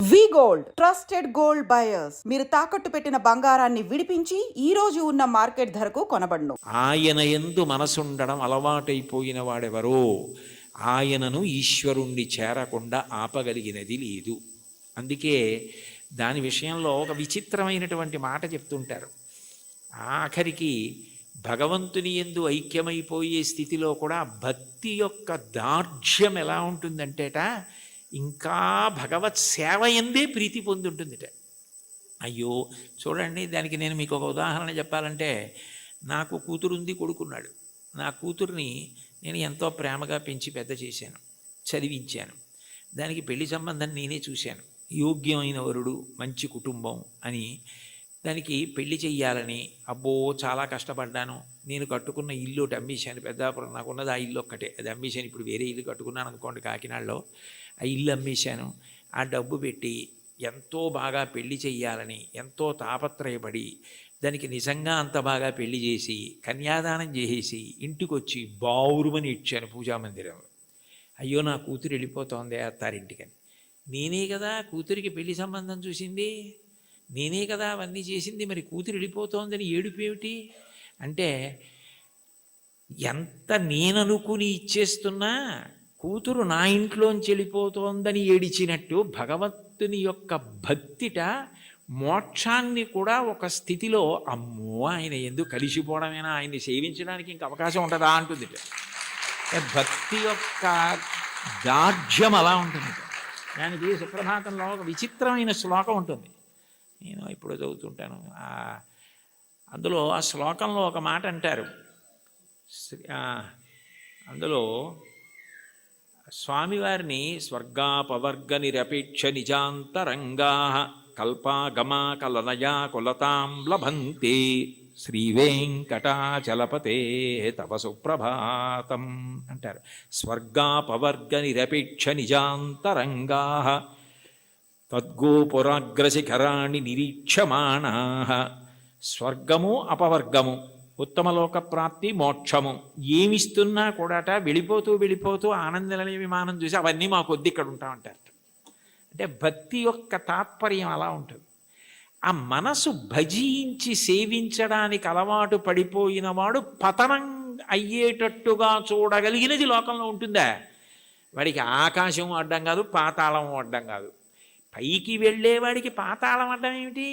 వి gold trusted gold buyers. మీరు తాకట్టు పెట్టిన బంగారాన్ని విడిపించి ఈ రోజు ఉన్న మార్కెట్ ధరకు కొనబడును. ఆయన యందు మనసుండడం అలవాటైపోయిన వాడెవరో ఆయనను ఈశ్వరుణ్ణి చేరకుండా ఆపగలిగినది లేదు. అందుకే దాని విషయంలో ఒక విచిత్రమైనటువంటి మాట చెప్తుంటారు. ఆఖరికి భగవంతుని యందు ఐక్యమైపోయే స్థితిలో కూడా భక్తి యొక్క దార్ఢ్యం ఎలా ఉంటుందంటేట, ఇంకా భగవత్ సేవ ఎందే ప్రీతి పొంది ఉంటుందిట. అయ్యో చూడండి, దానికి నేను మీకు ఒక ఉదాహరణ చెప్పాలంటే, నాకు కూతురుంది, కొడుకున్నాడు. నా కూతుర్ని నేను ఎంతో ప్రేమగా పెంచి పెద్ద చేశాను, చదివించాను. దానికి పెళ్లి సంబంధం నేనే చూశాను. యోగ్యమైన వరుడు, మంచి కుటుంబం అని దానికి పెళ్లి చెయ్యాలని అబ్బో చాలా కష్టపడ్డాను. నేను కట్టుకున్న ఇల్లు ఒకటి అమ్మేశాను. పెద్దాపురం నాకున్నది ఆ ఇల్లు ఒక్కటే, అది అమ్మేశాను. ఇప్పుడు వేరే ఇల్లు కట్టుకున్నాను అనుకోండి కాకినాడలో. ఆ ఇల్లు అమ్మేశాను. ఆ డబ్బు పెట్టి ఎంతో బాగా పెళ్లి చెయ్యాలని ఎంతో తాపత్రయపడి దానికి నిజంగా అంత బాగా పెళ్లి చేసి కన్యాదానం చేసేసి ఇంటికి వచ్చి బావురుమని ఇచ్చాను పూజామందిరంలో. అయ్యో నా కూతురు వెళ్ళిపోతోంది అత్తారింటికని. నేనే కదా కూతురికి పెళ్లి సంబంధం చూసింది, నేనే కదా అవన్నీ చేసింది, మరి కూతురు వెళ్ళిపోతోందని ఏడుపు ఏమిటి అంటే, ఎంత నేననుకుని ఇచ్చేస్తున్నా కూతురు నా ఇంట్లోంచి వెళ్ళిపోతోందని ఏడిచినట్టు భగవంతుని యొక్క భక్తిట మోక్షాన్ని కూడా ఒక స్థితిలో అమ్మో ఆయన ఎందుకు కలిసిపోవడమేనా, ఆయన్ని సేవించడానికి ఇంక అవకాశం ఉంటుందా అంటుంది. భక్తి యొక్క దార్ఢ్యం అలా ఉంటుంది. దానికి సుప్రభాతంలో ఒక విచిత్రమైన శ్లోకం ఉంటుంది, నేను ఇప్పుడు చదువుతుంటాను. అందులో ఆ శ్లోకంలో ఒక మాట అంటారు. అందులో స్వామివారిని స్వర్గాపవర్గ నిరపేక్ష నిజాంతరంగా కల్పాగమా కలనయా కులతాం లభంతే శ్రీవేంకటాచలపతే తవ సుప్రభాతం అంటారు. స్వర్గాపవర్గ నిరపేక్ష నిజాంతరంగా తద్గోపురాగ్రశిఖరాణి నిరీక్షమాణా. స్వర్గము అపవర్గము, ఉత్తమలోక ప్రాప్తి, మోక్షము ఏమిస్తున్నా కూడాట వెళ్ళిపోతూ వెళ్ళిపోతూ ఆనందలనే విమానం చూసి అవన్నీ మాకు వద్దు ఇక్కడ ఉంటామంటారు. అంటే భక్తి యొక్క తాత్పర్యం అలా ఉంటుంది. ఆ మనసు భజించి సేవించడానికి అలవాటు పడిపోయిన వాడు పతనం అయ్యేటట్టుగా చూడగలిగినది లోకంలో ఉంటుందా? వాడికి ఆకాశం అడ్డం కాదు, పాతాళం అడ్డం కాదు. పైకి వెళ్ళేవాడికి పాతాళం అడ్డం ఏమిటి?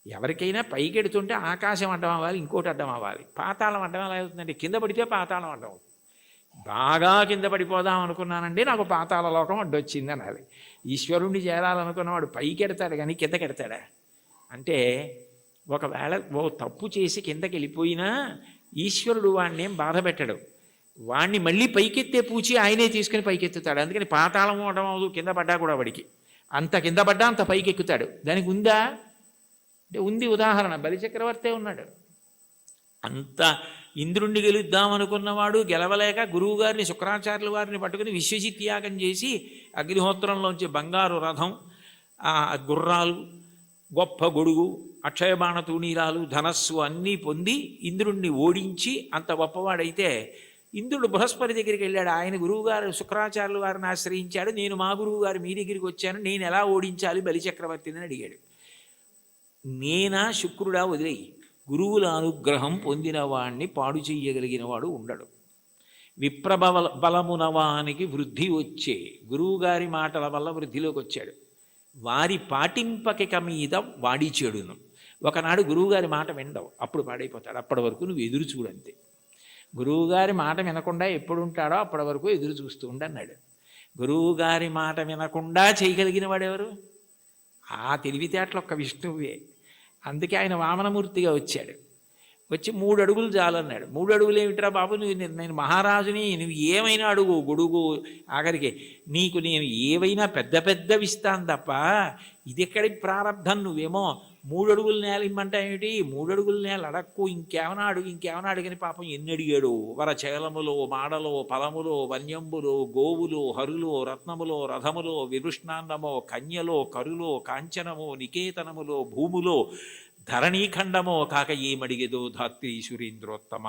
ఎవరికైనా పైకి ఎడుతుంటే ఆకాశం అడ్డం అవ్వాలి, ఇంకోటి అడ్డం అవ్వాలి. పాతాళం అడ్డం ఎలా అవుతుందండి? కింద పడితే పాతాళం అడ్డం అవుతుంది. బాగా కింద పడిపోదాం అనుకున్నానండి, నాకు పాతాళ లోకం అడ్డొచ్చింది అనాలి. ఈశ్వరుణ్ణి చేరాలనుకున్నవాడు పైకి ఎడతాడు కానీ కిందకి ఎడతాడా? అంటే ఒకవేళ ఓ తప్పు చేసి కిందకి వెళ్ళిపోయినా ఈశ్వరుడు వాడిని ఏం బాధ పెట్టడు. వాడిని మళ్ళీ పైకెత్తే పూచి ఆయనే తీసుకుని పైకెత్తుతాడు. అందుకని పాతాళం అవడం అవదు, కింద పడ్డా కూడా వాడికి అంత కింద పడ్డా అంత పైకి ఎక్కుతాడు. దానికి ఉందా అంటే ఉంది. ఉదాహరణ బలిచక్రవర్తే ఉన్నాడు. అంత ఇంద్రుణ్ణి గెలుద్దామనుకున్నవాడు గెలవలేక గురువుగారిని శుక్రాచార్యుల వారిని పట్టుకుని విశ్వజిత్ యాగం చేసి అగ్నిహోత్రంలోంచి బంగారు రథం, గుర్రాలు, గొప్ప గొడుగు, అక్షయబాణ తూణీరాలు, ధనస్సు అన్నీ పొంది ఇంద్రుణ్ణి ఓడించి అంత గొప్పవాడైతే ఇంద్రుడు బృహస్పతి దగ్గరికి వెళ్ళాడు. ఆయన గురువుగారు శుక్రాచార్యుల వారిని ఆశ్రయించాడు. నేను మా గురువు గారు మీ దగ్గరికి వచ్చాను, నేను ఎలా ఓడించాలి బలిచక్రవర్తిని అడిగాడు. నేనా శుక్రుడా వదిలేయి, గురువుల అనుగ్రహం పొందిన వాణ్ణి పాడు చెయ్యగలిగిన వాడు ఉండడు. బలమునవానికి వృద్ధి వచ్చే గురువుగారి మాటల వల్ల వృద్ధిలోకి వచ్చాడు. వారి పాటింపకిక మీద వాడి చెడును. ఒకనాడు గురువుగారి మాట వినడవు, అప్పుడు పాడైపోతాడు. అప్పటి వరకు నువ్వు ఎదురు చూడంతే. గురువుగారి మాట వినకుండా ఎప్పుడు ఉంటాడో అప్పటి వరకు ఎదురు చూస్తూ ఉండన్నాడు. గురువుగారి మాట వినకుండా చేయగలిగిన వాడెవరు? ఆ తెలివితేటలు ఒక్క విష్ణువే. అందుకే ఆయన వామనమూర్తిగా వచ్చాడు. వచ్చి 3 అడుగులు చాలన్నాడు. 3 అడుగులు ఏమిట్రా బాబు, నేను మహారాజుని, నువ్వు ఏమైనా అడుగు, గొడుగు, ఆఖరికి నీకు నేను ఏవైనా పెద్ద పెద్దవి ఇస్తాను తప్ప ఇది ఎక్కడి ప్రారంధం, నువ్వేమో 3 అడుగుల నేల ఇమ్మంటా ఏమిటి? 3 అడుగుల నేల అడక్కు, ఇంకేమైనా అడుగు, ఇంకేమైనా అడిగని పాపం ఎన్ని అడిగాడు. వరచేలములో, మాడలో, ఫలములో, వన్యంబులో, గోవులో, హరులో, రత్నములో, రథములో, వివృష్ణాన్నమో, కన్యలో, కరులో, కాంచనమో, నికేతనములో, భూములో, ధరణీఖండమో కాక ఏమడిగేదో ధాత్రి సురేంద్రోత్తమ,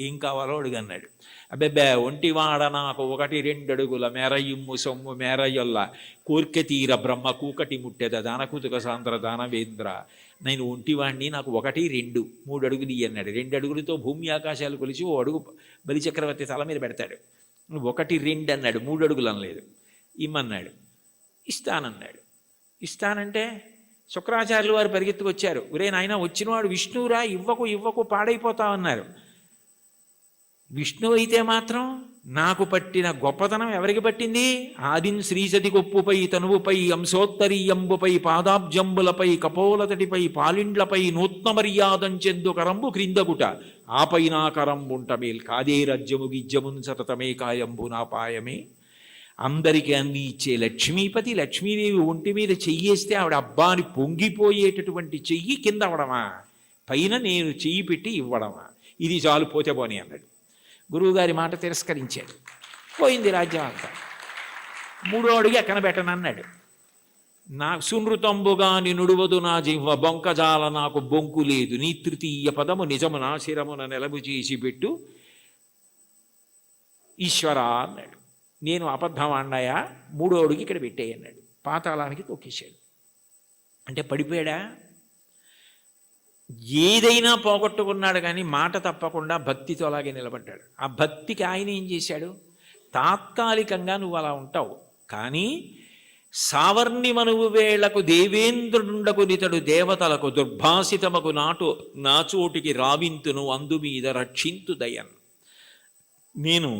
ఏం కావాలో అడుగన్నాడు. అబ్బెబ్బే ఒంటివాడ నాకు 1-2 మేరయుమ్ము సొమ్ము మేరయొల్ల కోర్కె తీర బ్రహ్మ కూకటి ముట్టెద దానకుతుక సాంద్ర దానవేంద్ర, నేను ఒంటివాణ్ణి, నాకు 1-2 3 అడుగులు ఇయ్యి అన్నాడు. 2 అడుగులతో భూమి ఆకాశాలు కొలిచి 1 అడుగు బలిచక్రవర్తి తల మీద పెడతాడు. 1-2 అన్నాడు, 3 అడుగులు అనలేదు. ఇమ్మన్నాడు. ఇస్తానన్నాడు. ఇస్తానంటే శుక్రాచార్యులు వారు పరిగెత్తుకొచ్చారు. ఒరే నాయన, వచ్చినవాడు విష్ణువురా, ఇవ్వకు పాడైపోతామన్నారు. విష్ణువు అయితే మాత్రం నాకు పట్టిన గొప్పతనం ఎవరికి పట్టింది? ఆదిన్ శ్రీసతి కొప్పుపై తనువుపై అంశోత్తరీయంబుపై పాదాబ్జంబులపై కపోలతటిపై పాలిండ్లపై నూత్న మర్యాదంచెందు కరంబు క్రిందగుట ఆపై నా కరంబుంట మేల్ కాదే రజ్యము గిజ్జమున్ సతతమే కాయంబు నా పాయమే. అందరికీ అన్ని ఇచ్చే లక్ష్మీపతి, లక్ష్మీదేవి ఒంటి మీద చెయ్యేస్తే ఆవిడ అబ్బాని పొంగిపోయేటటువంటి చెయ్యి కింద అవడమా, పైన నేను చెయ్యి పెట్టి ఇవ్వడమా? ఇది చాలు, పోతే పోని అన్నాడు. గురువుగారి మాట తిరస్కరించాడు. పోయింది రాజ్యం అంతా. 3వ అడుగు ఎక్కన పెట్టనన్నాడు. నా సునృతంబుగా నినుడువదు నా జిహ్వ బొంకజాల నాకు బొంకు లేదు, నీ తృతీయ పదము నిజము నా శిరమున నెలవు చేసి పెట్టు ఈశ్వరా అన్నాడు. నేను అబద్ధం అన్నాయా? 3వ అడుగు ఇక్కడ పెట్టేయి అన్నాడు. పాతాళానికి తొక్కేశాడు. అంటే పడిపోయాడా? ఏదైనా పోగొట్టుకున్నాడు కానీ మాట తప్పకుండా భక్తితో అలాగే నిలబడ్డాడు. ఆ భక్తికి ఆయన ఏం చేశాడు? తాత్కాలికంగా నువ్వు అలా ఉంటావు, కానీ సావర్ణి మనువు వేళకు దేవేంద్రుండకు నితడు దేవతలకు దుర్భాసితమకు నాచోటికి రావింతును అందు మీద రక్షింతు దయన్. నేను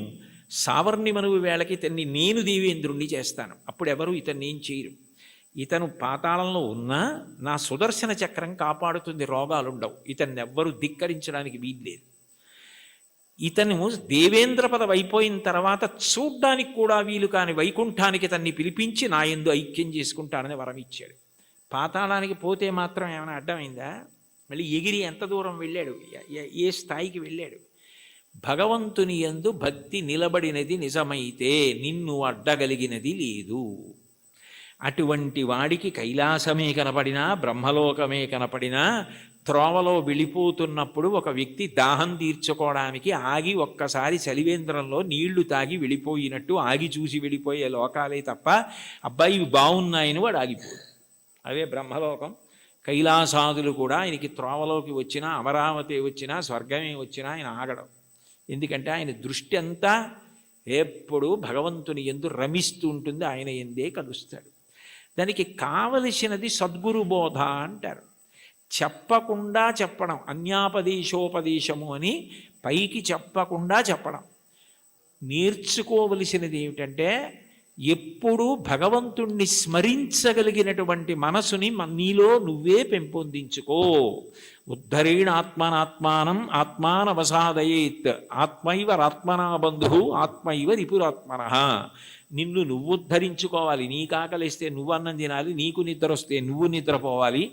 సావర్ణి మనువు వేళకి ఇతన్ని నేను దేవేంద్రుణ్ణి చేస్తాను. అప్పుడు ఎవరు ఇతన్ని ఏం చేయరు. ఇతను పాతాళంలో ఉన్నా నా సుదర్శన చక్రం కాపాడుతుంది, రోగాలుండవు. ఇతన్ని ఎవ్వరూ ధిక్కరించడానికి వీల్లేదు. ఇతను దేవేంద్ర పదవి అయిపోయిన తర్వాత చూడ్డానికి కూడా వీలు కాని వైకుంఠానికి ఇతన్ని పిలిపించి నా యందు ఐక్యం చేసుకుంటానని వరం ఇచ్చాడు. పాతాళానికి పోతే మాత్రం ఏమైనా అడ్డమైందా? మళ్ళీ ఎగిరి ఎంత దూరం వెళ్ళాడు, ఏ స్థాయికి వెళ్ళాడు? భగవంతుని యందు భక్తి నిలబడినది నిజమైతే నిన్ను అడ్డగలిగినది లేదు. అటువంటి వాడికి కైలాసమే కనపడినా బ్రహ్మలోకమే కనపడినా త్రోవలో వెళ్ళిపోతున్నప్పుడు ఒక వ్యక్తి దాహం తీర్చుకోవడానికి ఆగి ఒక్కసారి చలివేంద్రంలో నీళ్లు తాగి వెళ్ళిపోయినట్టు ఆగి చూసి వెళ్ళిపోయే లోకాలే తప్ప అబ్బాయి ఇవి బాగున్నాయని వాడు ఆగిపోడు. అవే బ్రహ్మలోకం. కైలాసాదులు కూడా ఆయనకి త్రోవలోకి వచ్చినా అమరావతి వచ్చినా స్వర్గమే వచ్చినా ఆయన ఆగడం. ఎందుకంటే ఆయన దృష్టి అంతా ఎప్పుడూ భగవంతుని యందు రమిస్తూ ఉంటుంది, ఆయన ఎందే కలుస్తాడు. దానికి కావలసినది సద్గురు బోధ అంటారు. చెప్పకుండా చెప్పడం, అన్యాపదేశోపదేశము అని పైకి చెప్పకుండా చెప్పడం. నేర్చుకోవలసినది ఏమిటంటే ఎప్పుడూ భగవంతుణ్ణి స్మరించగలిగినటువంటి మనసుని నీలో నువ్వే పెంపొందించుకో. ఉద్ధరేణ ఆత్మనాత్మానం ఆత్మానవసాదయేత్ ఆత్మైవరాత్మనా బంధు ఆత్మైవ రిపురాత్మన. నిన్ను నువ్వు ఉద్ధరించుకోవాలి. నీకు ఆకలిస్తే నువ్వు అన్నం తినాలి, నీకు నిద్ర వస్తే నువ్వు నిద్రపోవాలి.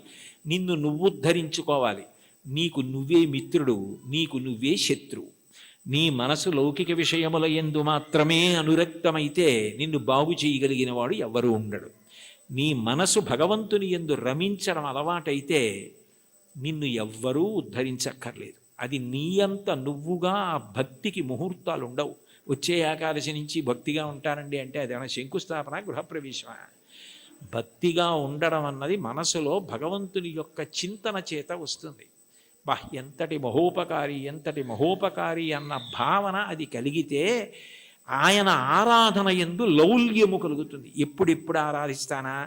నిన్ను నువ్వు ఉద్ధరించుకోవాలి. నీకు నువ్వే మిత్రుడు, నీకు నువ్వే శత్రువు. నీ మనసు లౌకిక విషయముల యందు మాత్రమే అనురక్తమైతే నిన్ను బాగు చేయగలిగిన వాడు ఎవ్వరూ ఉండడు. నీ మనసు భగవంతుని యందు రమించడం అలవాటైతే నిన్ను ఎవ్వరూ ఉద్ధరించక్కర్లేదు. అది నీ అంత నువ్వుగా ఆ భక్తికి ముహూర్తాలు ఉండవు. వచ్చే ఏకాదశి నుంచి భక్తిగా ఉంటానండి అంటే అదేమైనా శంకుస్థాపన, గృహప్రవేశమా? భక్తిగా ఉండడం అన్నది మనసులో భగవంతుని యొక్క చింతన చేత వస్తుంది. ఎంతటి మహోపకారి అన్న భావన అది కలిగితే ఆయన ఆరాధన యందు లౌల్యము కలుగుతుంది. ఎప్పుడెప్పుడు ఆరాధిస్తానా,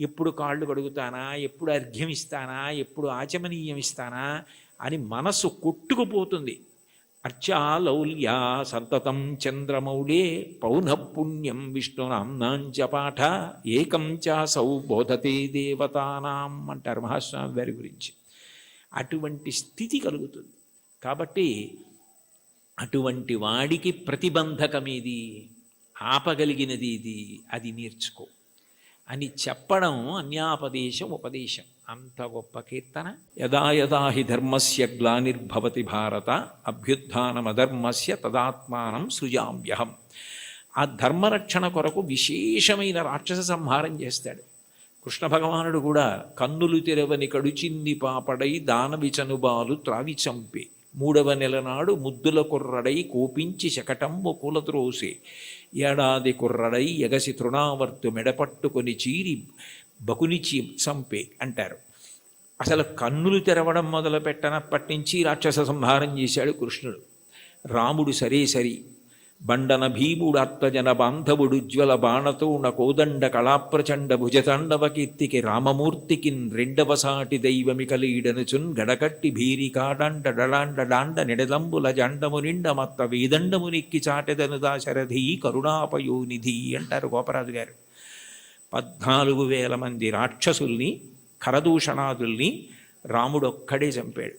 ఎప్పుడు కాళ్ళు కడుగుతానా, ఎప్పుడు అర్ఘ్యం ఇస్తానా, ఎప్పుడు ఆచమనీయం ఇస్తానా అని మనసు కొట్టుకుపోతుంది. అర్చాలౌల్యా సంతతం చంద్రమౌళే పౌనఃపుణ్యం విష్ణునాంనాంచ పాఠ ఏకం చాసౌ బోధతే దేవతానాం అంటారు మహాస్వామి వారి గురించి. అటువంటి స్థితి కలుగుతుంది. కాబట్టి అటువంటి వాడికి ప్రతిబంధకమేది, ఆపగలిగినది ఇది, అది నేర్చుకో అని చెప్పడం అన్యాపదేశం, ఉపదేశం. అంత గొప్ప కీర్తన. యదా యదా హి ధర్మస్య గ్లానిర్భవతి భారత అభ్యుత్థానమధర్మస్య తదాత్మానం సృజామ్యహం. ఆ ధర్మరక్షణ కొరకు విశేషమైన రాక్షస సంహారం చేస్తాడు. కృష్ణ భగవానుడు కూడా కన్నులు తెరవని కడుచిన్ని పాపడై దానవి చనుబాలు త్రావి చంపే 3వ నెల నాడు ముద్దుల కుర్రడై కోపించి శకటంబు కూలత్రోసే ఏడాది కుర్రడై ఎగసి తృణావర్తు మెడపట్టుకొని చీరి బకునిచి చంపే అంటారు. అసలు కన్నులు తెరవడం మొదలు పెట్టనప్పటి నుంచి రాక్షస సంహారం చేశాడు కృష్ణుడు. రాముడు సరే సరి బండన భీముడాత్మజన బాంధవుడు ఉజ్వల బాణతోణ కోదండ కళాప్రచండ భుజతాండవ కీర్తికి రామమూర్తికిన్ 2వ సాటి దైవమికలీడనుచున్ గడకట్టి భీరికాడాండ డడాండ డాండ నిడదంబుల జండము నిండ మత్త వేదండము నెక్కి చాటెదను దాశరథి కరుణాపయోనిధి అంటారు గోపరాజు గారు. 14,000 మంది రాక్షసుల్ని ఖరదూషణాదుల్ని రాముడొక్కడే చంపాడు.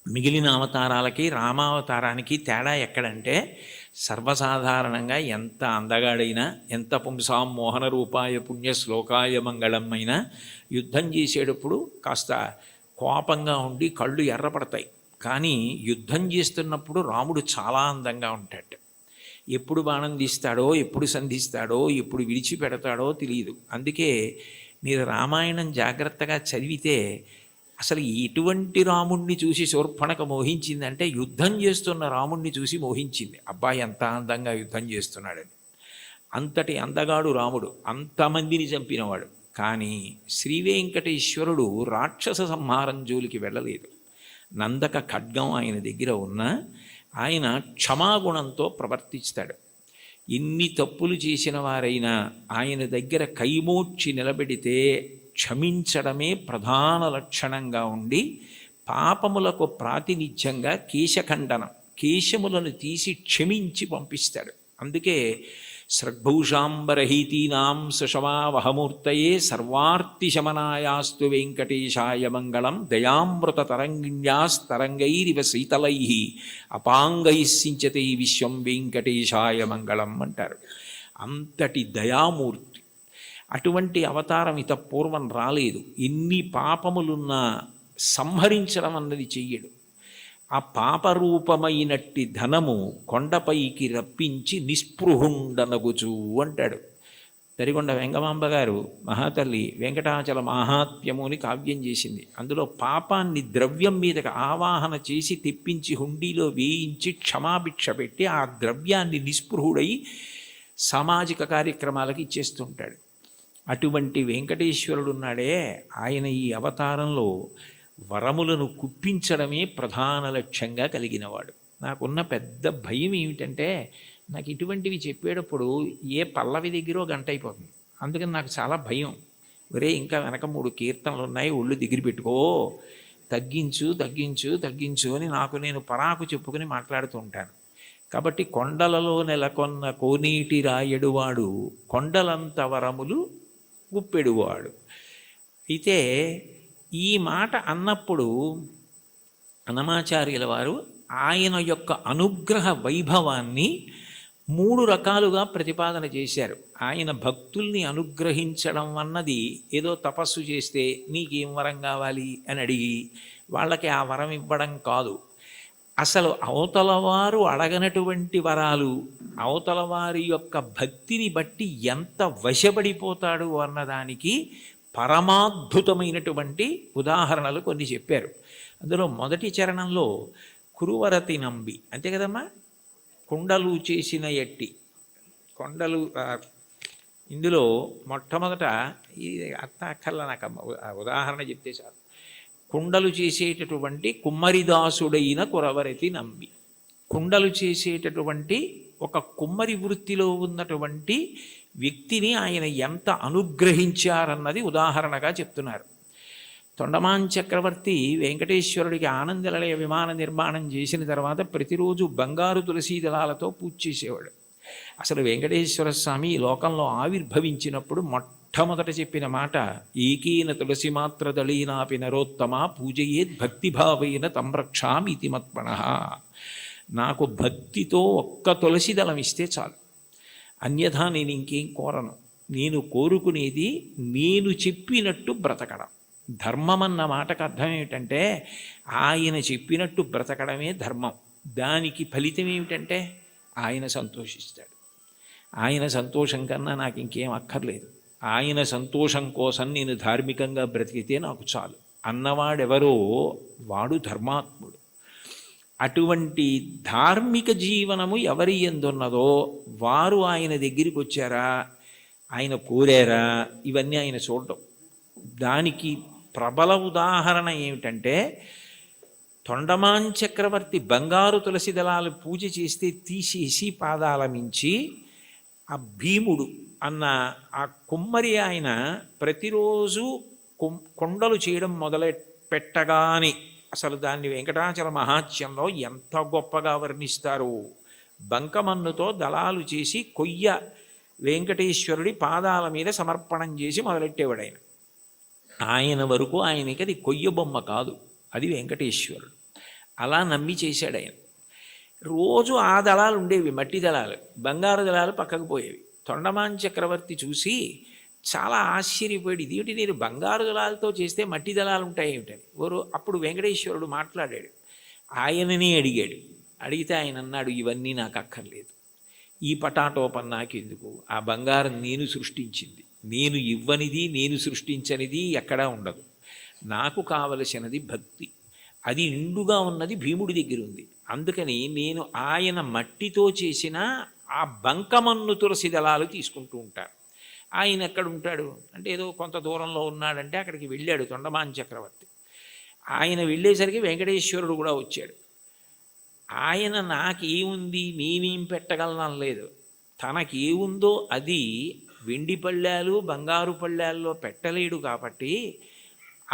మిగిలిన అవతారాలకి రామావతారానికి తేడా ఎక్కడంటే, సర్వసాధారణంగా ఎంత అందగాడైనా, ఎంత పుంసాం మోహన రూపాయ పుణ్య శ్లోకాయ మంగళం అయినా యుద్ధం చేసేటప్పుడు కాస్త కోపంగా ఉండి కళ్ళు ఎర్రపడతాయి. కానీ యుద్ధం చేస్తున్నప్పుడు రాముడు చాలా అందంగా ఉంటాడు. ఎప్పుడు బాణం తీస్తాడో, ఎప్పుడు సంధిస్తాడో, ఎప్పుడు విడిచిపెడతాడో తెలియదు. అందుకే మీరు రామాయణం జాగ్రత్తగా చదివితే అసలు ఎటువంటి రాముణ్ణి చూసి శూర్పణఖ మోహించిందంటే, యుద్ధం చేస్తున్న రాముణ్ణి చూసి మోహించింది. అబ్బాయి ఎంత అందంగా యుద్ధం చేస్తున్నాడని. అంతటి అందగాడు రాముడు, అంతమందిని చంపినవాడు. కానీ శ్రీ వెంకటేశ్వరుడు రాక్షస సంహారం జోలికి వెళ్ళలేదు. నందక ఖడ్గం ఆయన దగ్గర ఉన్న ఆయన క్షమాగుణంతో ప్రవర్తిస్తాడు. ఎన్ని తప్పులు చేసిన వారైనా ఆయన దగ్గర కైమోడ్చి నిలబెడితే క్షమించడమే ప్రధాన లక్షణంగా ఉండి, పాపములకు ప్రాతినిధ్యంగా కేశఖండనం, కేశములను తీసి క్షమించి పంపిస్తాడు. అందుకే సృగ్భూషాంబరహీతీనాం సుషమావహమూర్తయే సర్వార్తిశమనాయాస్తు వెంకటేశాయ మంగళం దయామృత తరంగిణ్యాస్తరంగైరివ శీతలై అపాంగై సించతే విశ్వం వెంకటేశాయ మంగళం అంటారు. అంతటి దయామూర్తి. అటువంటి అవతారం ఇత పూర్వం రాలేదు. ఎన్ని పాపములున్నా సంహరించడం అన్నది చెయ్యడు. ఆ పాపరూపమైనట్టి ధనము కొండపైకి రప్పించి నిస్పృహుండనగుచు అంటాడు. తరిగొండ వెంగమాంబ గారు మహాతల్లి వెంకటాచల మహాత్మ్యము అని కావ్యం చేసింది. అందులో పాపాన్ని ద్రవ్యం మీదకి ఆవాహన చేసి తెప్పించి హుండీలో వేయించి క్షమాభిక్ష పెట్టి ఆ ద్రవ్యాన్ని నిస్పృహుడై సామాజిక కార్యక్రమాలకు ఇచ్చేస్తుంటాడు. అటువంటి వెంకటేశ్వరుడున్నాడే, ఆయన ఈ అవతారంలో వరములను కుప్పించడమే ప్రధాన లక్ష్యంగా కలిగినవాడు. నాకున్న పెద్ద భయం ఏమిటంటే, నాకు ఇటువంటివి చెప్పేటప్పుడు ఏ పల్లవి దగ్గరో గంట అయిపోతుంది. అందుకని నాకు చాలా భయం. ఒరే ఇంకా వెనక 3 కీర్తనలు ఉన్నాయి, ఒళ్ళు దగ్గర పెట్టుకో, తగ్గించు తగ్గించు తగ్గించు అని నాకు నేను పరాకు చెప్పుకుని మాట్లాడుతూ ఉంటాను. కాబట్టి కొండలలో నెలకొన్న కోనేటి రాయడువాడు కొండలంత వరములు గుప్పెడువాడు. అయితే ఈ మాట అన్నప్పుడు అన్నమాచార్యుల వారు ఆయన యొక్క అనుగ్రహ వైభవాన్ని 3 రకాలుగా ప్రతిపాదన చేశారు. ఆయన భక్తుల్ని అనుగ్రహించడం అన్నది ఏదో తపస్సు చేస్తే నీకేం వరం కావాలి అని అడిగి వాళ్ళకి ఆ వరం ఇవ్వడం కాదు. అసలు అవతలవారు అడగనటువంటి వరాలు, అవతలవారి యొక్క భక్తిని బట్టి ఎంత వశపడిపోతాడు అన్నదానికి పరమాద్భుతమైనటువంటి ఉదాహరణలు కొన్ని చెప్పారు. అందులో మొదటి చరణంలో కురువరతి నంబి, అంతే కదమ్మా, కుండలు చేసిన ఎట్టి కొండలు. ఇందులో మొట్టమొదట ఇది అక్కర్ల నాకు ఉదాహరణ చెప్తే చాలు. కుండలు చేసేటటువంటి కుమ్మరిదాసుడైన కురవరతి నంబి, కుండలు చేసేటటువంటి ఒక కుమ్మరి వృత్తిలో ఉన్నటువంటి వ్యక్తిని ఆయన ఎంత అనుగ్రహించారన్నది ఉదాహరణగా చెప్తున్నారు. తొండమాన్ చక్రవర్తి వెంకటేశ్వరుడికి ఆనందనిలయ విమాన నిర్మాణం చేసిన తర్వాత ప్రతిరోజు బంగారు తులసీ దళాలతో పూజ చేసేవాడు. అసలు వెంకటేశ్వర స్వామి లోకంలో ఆవిర్భవించినప్పుడు మొట్టమొదట చెప్పిన మాట, ఏకీన తులసి మాత్ర దళీనాపి నరోత్తమ పూజయేద్ భక్తిభావైన తంరక్షామితి మత్పణః. నాకు భక్తితో ఒక్క తులసి దళం ఇస్తే చాలు, అన్యథా నేను ఇంకేం కోరను. నేను కోరుకునేది నేను చెప్పినట్టు బ్రతకడం. ధర్మం అన్న మాటకు అర్థం ఏమిటంటే ఆయన చెప్పినట్టు బ్రతకడమే ధర్మం. దానికి ఫలితం ఏమిటంటే ఆయన సంతోషిస్తాడు. ఆయన సంతోషం కన్నా నాకు ఇంకేం అక్కర్లేదు. ఆయన సంతోషం కోసం నేను ధార్మికంగా బ్రతికితే నాకు చాలు అన్నవాడెవరో వాడు ధర్మాత్ముడు. అటువంటి ధార్మిక జీవనము ఎవరి ఎందున్నదో వారు ఆయన దగ్గరికి వచ్చారా, ఆయన కోరారా, ఇవన్నీ ఆయన చూడటం. దానికి ప్రబల ఉదాహరణ ఏమిటంటే, తొండమాన్ చక్రవర్తి బంగారు తులసి దళాలు పూజ చేస్తే తీసేసి పాదాల మించి ఆ భీముడు అన్న ఆ కుమ్మరి ఆయన ప్రతిరోజు కొండలు చేయడం పెట్టగానే అసలు దాన్ని వెంకటాచల మహాత్యంలో ఎంత గొప్పగా వర్ణిస్తారు. బంకమన్నుతో దళాలు చేసి కొయ్య వెంకటేశ్వరుడి పాదాల మీద సమర్పణం చేసి మొదలెట్టేవాడు ఆయన. ఆయన వరకు ఆయనకి అది కొయ్య బొమ్మ కాదు, అది వెంకటేశ్వరుడు. అలా నమ్మి చేశాడు ఆయన. రోజు ఆ దళాలు ఉండేవి, మట్టి దళాలు, బంగారు దళాలు పక్కకు పోయేవి. తొండమాన్ చక్రవర్తి చూసి చాలా ఆశ్చర్యపోయాడు, ఇదేమిటి నేను బంగారు దళాలతో చేస్తే మట్టి దళాలు ఉంటాయి ఏమిటని. అప్పుడు వెంకటేశ్వరుడు మాట్లాడాడు, ఆయననే అడిగాడు. అడిగితే ఆయన అన్నాడు, ఇవన్నీ నాకు అక్కర్లేదు, ఈ పటాటోపం నాకెందుకు, ఆ బంగారం నేను సృష్టించింది, నేను ఇవ్వనిది నేను సృష్టించనిది ఎక్కడా ఉండదు, నాకు కావలసినది భక్తి, అది నిండుగా ఉన్నది భీముడి దగ్గర ఉంది. అందుకని నేను ఆయన మట్టితో చేసిన ఆ బంకమన్ను తులసి దళాలు తీసుకుంటూ ఉంటాను. ఆయన ఎక్కడుంటాడు అంటే ఏదో కొంత దూరంలో ఉన్నాడంటే అక్కడికి వెళ్ళాడు తొండమాన్ చక్రవర్తి. ఆయన వెళ్ళేసరికి వెంకటేశ్వరుడు కూడా వచ్చాడు. ఆయన నాకేముంది నేనేం పెట్టగలను లేదు, తనకేముందో అది వెండి పళ్ళాలు బంగారు పళ్ళాల్లో పెట్టలేడు. కాబట్టి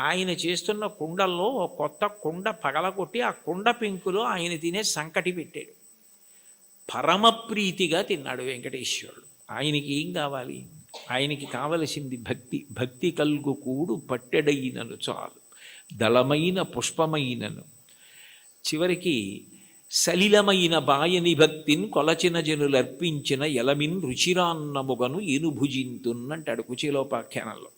ఆయన చేస్తున్న కుండల్లో ఒక కొత్త కుండ పగలగొట్టి ఆ కుండ పెంకులో ఆయన తినే సంకటి పెట్టాడు. పరమప్రీతిగా తిన్నాడు వెంకటేశ్వరుడు. ఆయనకి ఏం కావాలి, ఆయనకి కావలసింది భక్తి. భక్తి కల్గు కూడు పట్టెడైనను చాలు, దళమైన పుష్పమైనను. చివరికి సలిలమైన బాయని భక్తిని కొలచిన జనులర్పించిన ఎలమిన్ రుచిరాన్నముగను ఏనుభుజింతున్నంటాడు కుచేలోపాఖ్యానంలో.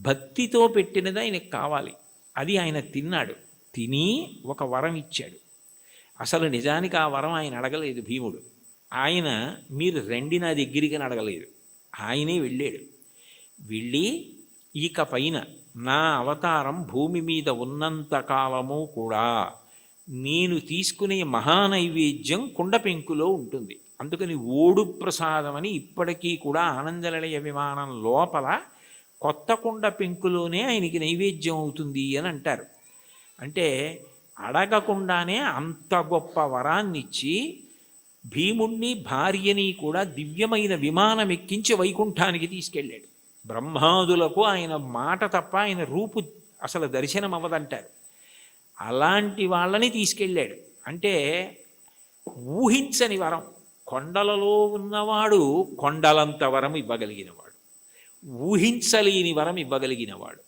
భక్తితో పెట్టినది ఆయనకు కావాలి, అది ఆయన తిన్నాడు. తిని ఒక వరం ఇచ్చాడు. అసలు నిజానికి ఆ వరం ఆయన అడగలేదు భీముడు. ఆయన మీరు రండి నా దగ్గరికి అని అడగలేదు, ఆయనే వెళ్ళాడు. వెళ్ళి ఇక పైన నా అవతారం భూమి మీద ఉన్నంత కాలము కూడా నేను తీసుకునే మహానైవేద్యం కుండ పెంకులో ఉంటుంది. అందుకని ఓడు ప్రసాదం అని ఇప్పటికీ కూడా ఆనందనిలయ విమానం లోపల కొత్త కుండ పెంకులోనే ఆయనకి నైవేద్యం అవుతుంది అని అంటారు. అంటే అడగకుండానే అంత గొప్ప వరాన్నిచ్చి భీముణ్ణి భార్యని కూడా దివ్యమైన విమానం ఎక్కించి వైకుంఠానికి తీసుకెళ్ళాడు. బ్రహ్మాదులకు ఆయన మాట తప్ప ఆయన రూపు అసలు దర్శనం అవ్వదంటారు. అలాంటి వాళ్ళని తీసుకెళ్ళాడు. అంటే ఊహించని వరం. కొండలలో ఉన్నవాడు కొండలంత వరం ఇవ్వగలిగినవాడు, ఊహించలేని వరం ఇవ్వగలిగినవాడు.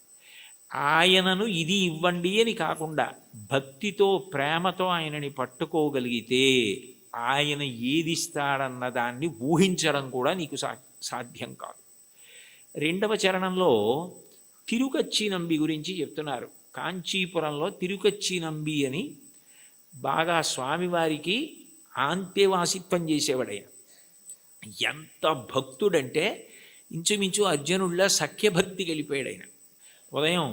ఆయనను ఇది ఇవ్వండి అని కాకుండా భక్తితో ప్రేమతో ఆయనని పట్టుకోగలిగితే ఆయన ఏదిస్తాడన్న దాన్ని ఊహించడం కూడా నీకు సాధ్యం కాదు. రెండవ చరణంలో తిరుకచ్చి నంబి గురించి చెప్తున్నారు. కాంచీపురంలో తిరుకచ్చి నంబి అని బాగా స్వామివారికి ఆంత్యవాసిత్వం చేసేవాడయ్య. ఎంత భక్తుడంటే ఇంచుమించు అర్జునుడిలా సఖ్యభక్తి గెలిపాడు ఆయన. ఉదయం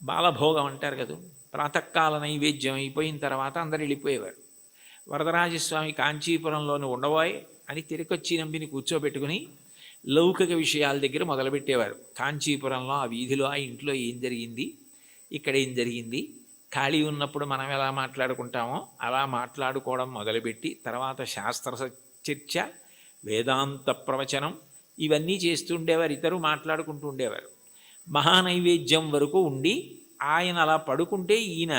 బాలభోగం అంటారు కదా, ప్రాతకాల నైవేద్యం అయిపోయిన తర్వాత అందరు వెళ్ళిపోయేవారు. వరదరాజస్వామి కాంచీపురంలోని ఉండబోయ్ అని తిరుకొచ్చి నంబిని కూర్చోబెట్టుకుని లౌకిక విషయాల దగ్గర మొదలుపెట్టేవారు. కాంచీపురంలో ఆ వీధిలో ఆ ఇంట్లో ఏం జరిగింది, ఇక్కడ ఏం జరిగింది, ఖాళీ ఉన్నప్పుడు మనం ఎలా మాట్లాడుకుంటామో అలా మాట్లాడుకోవడం మొదలుపెట్టి తర్వాత శాస్త్ర చర్చ, వేదాంత ప్రవచనం ఇవన్నీ చేస్తుండేవారు. ఇద్దరు మాట్లాడుకుంటూ ఉండేవారు. మహానైవేద్యం వరకు ఉండి ఆయన అలా పడుకుంటే ఈయన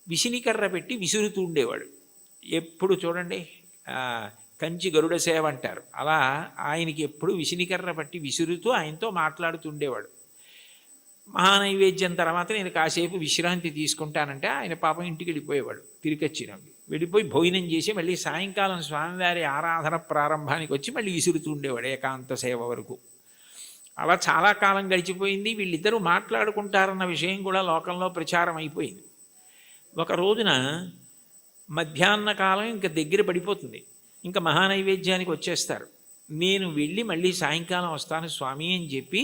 విసినికర్ర పెట్టి విసురుతూ ఉండేవాడు. ఎప్పుడు చూడండి కంచి గరుడ సేవ అంటారు, అలా ఆయనకి ఎప్పుడు విసినికర్ర పట్టి విసురుతూ ఆయనతో మాట్లాడుతుండేవాడు. మహానైవేద్యం తర్వాత నేను కాసేపు విశ్రాంతి తీసుకుంటానంటే ఆయన పాపం ఇంటికి వెళ్ళిపోయేవాడు. తిరిగొచ్చినవి వెళ్ళిపోయి భోజనం చేసి మళ్ళీ సాయంకాలం స్వామివారి ఆరాధన ప్రారంభానికి వచ్చి మళ్ళీ విసురుతూ ఉండేవాడు ఏకాంత సేవ వరకు. అలా చాలా కాలం గడిచిపోయింది. వీళ్ళిద్దరూ మాట్లాడుకుంటారన్న విషయం కూడా లోకంలో ప్రచారం అయిపోయింది. ఒక రోజున మధ్యాహ్న కాలం ఇంకా దగ్గర పడిపోతుంది, ఇంకా మహానైవేద్యానికి వచ్చేస్తారు. నేను వెళ్ళి మళ్ళీ సాయంకాలం వస్తాను స్వామి అని చెప్పి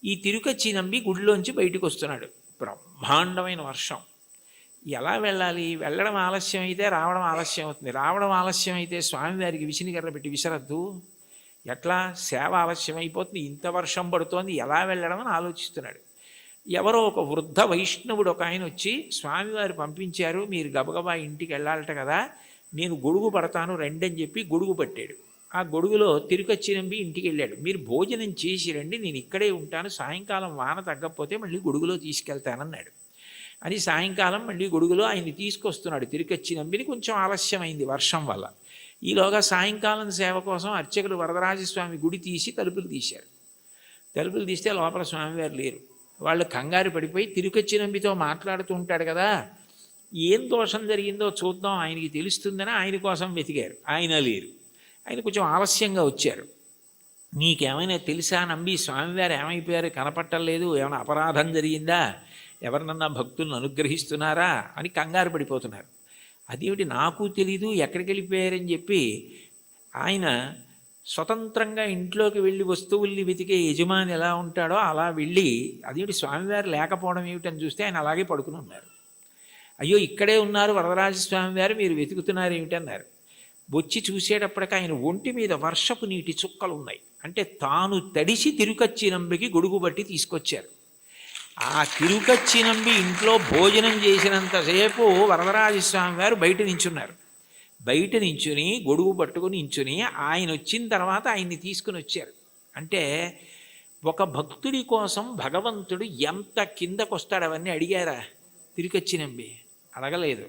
ఈ తిరుకచ్చి నంబి గుడిలోంచి బయటకు వస్తున్నాడు. బ్రహ్మాండమైన వర్షం. ఎలా వెళ్ళాలి? వెళ్ళడం ఆలస్యం అయితే రావడం ఆలస్యం అవుతుంది. రావడం ఆలస్యం అయితే స్వామివారికి విసినిగర్ర పెట్టి విసరద్దు. ఎట్లా? సేవ ఆలస్యం అయిపోతుంది, ఇంత వర్షం పడుతోంది, ఎలా వెళ్ళడం అని ఆలోచిస్తున్నాడు. ఎవరో ఒక వృద్ధ వైష్ణవుడు ఒక ఆయన వచ్చి, స్వామివారు పంపించారు, మీరు గబగబా ఇంటికి వెళ్ళాలట కదా, నేను గొడుగు పడతాను రండి అని చెప్పి గొడుగు పట్టాడు. ఆ గొడుగులో తిరుకచ్చి నంబి ఇంటికి వెళ్ళాడు. మీరు భోజనం చేసి రండి, నేను ఇక్కడే ఉంటాను, సాయంకాలం వాన తగ్గకపోతే మళ్ళీ గొడుగులో తీసుకెళ్తానన్నాడు. అని సాయంకాలం మళ్ళీ గొడుగులో ఆయన్ని తీసుకొస్తున్నాడు తిరుకచ్చి నంబిని. కొంచెం ఆలస్యమైంది వర్షం వల్ల. ఈలోగా సాయంకాలం సేవ కోసం అర్చకులు వరదరాజస్వామి గుడి తీసి తలుపులు తీశారు. తలుపులు తీస్తే లోపల స్వామివారు లేరు. వాళ్ళు కంగారు పడిపోయి తిరుకచ్చి నంబితో మాట్లాడుతూ ఉంటాడు కదా, ఏం దోషం జరిగిందో చూద్దాం ఆయనకి తెలుస్తుందని ఆయన కోసం వెతికారు. ఆయన లేరు. ఆయన కొంచెం ఆలస్యంగా వచ్చారు. నీకేమైనా తెలుసా నంబి, స్వామివారు ఏమైపోయారు, కనపట్టలేదు, ఏమైనా అపరాధం జరిగిందా, ఎవరినన్నా భక్తులను అనుగ్రహిస్తున్నారా అని కంగారు పడిపోతున్నారు. అదేమిటి నాకు తెలీదు, ఎక్కడికి వెళ్ళిపోయారని చెప్పి ఆయన స్వతంత్రంగా ఇంట్లోకి వెళ్ళి వస్తువుల్ని వెతికే యజమాని ఎలా ఉంటాడో అలా వెళ్ళి, అదేమిటి స్వామివారు లేకపోవడం ఏమిటని చూస్తే ఆయన అలాగే పడుకుని ఉన్నారు. అయ్యో ఇక్కడే ఉన్నారు వరదరాజస్వామి వారు, మీరు వెతుకుతున్నారు ఏమిటన్నారు. వచ్చి చూసేటప్పటికి ఆయన ఒంటి మీద వర్షపు నీటి చుక్కలు ఉన్నాయి. అంటే తాను తడిసి తిరుకచ్చి నంబికి గొడుగు బట్టి తీసుకొచ్చారు. ఆ తిరుకచ్చి నంబి ఇంట్లో భోజనం చేసినంతసేపు వరదరాజస్వామి వారు బయట నించున్నారు. బయట నించుని గొడుగు పట్టుకుని నించుని ఆయన వచ్చిన తర్వాత ఆయన్ని తీసుకుని వచ్చారు. అంటే ఒక భక్తుడి కోసం భగవంతుడు ఎంత కిందకొస్తాడు అవన్నీ అడిగారా తిరుకచ్చి నంబి? అడగలేదు.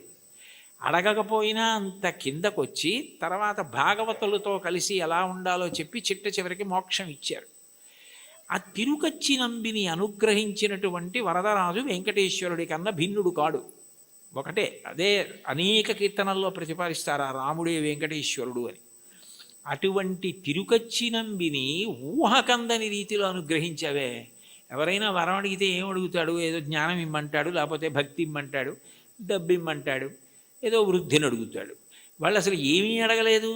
అడగకపోయినా అంత కిందకొచ్చి తర్వాత భాగవతులతో కలిసి ఎలా ఉండాలో చెప్పి చిట్ట చివరికి మోక్షం ఇచ్చారు. ఆ తిరుకచ్చి నంబిని అనుగ్రహించినటువంటి వరదరాజు వెంకటేశ్వరుడి కన్నా భిన్నుడు కాడు. ఒకటే, అదే అనేక కీర్తనల్లో ప్రతిపాదిస్తారు, ఆ రాముడే వెంకటేశ్వరుడు అని. అటువంటి తిరుకచ్చి నంబిని ఊహకందని రీతిలో అనుగ్రహించావే. ఎవరైనా వరం అడిగితే ఏం అడుగుతాడు? ఏదో జ్ఞానం ఇమ్మంటాడు, లేకపోతే భక్తి ఇమ్మంటాడు, డబ్బు ఇమ్మంటాడు, ఏదో వృద్ధిని అడుగుతాడు. వాళ్ళు అసలు ఏమీ అడగలేదు.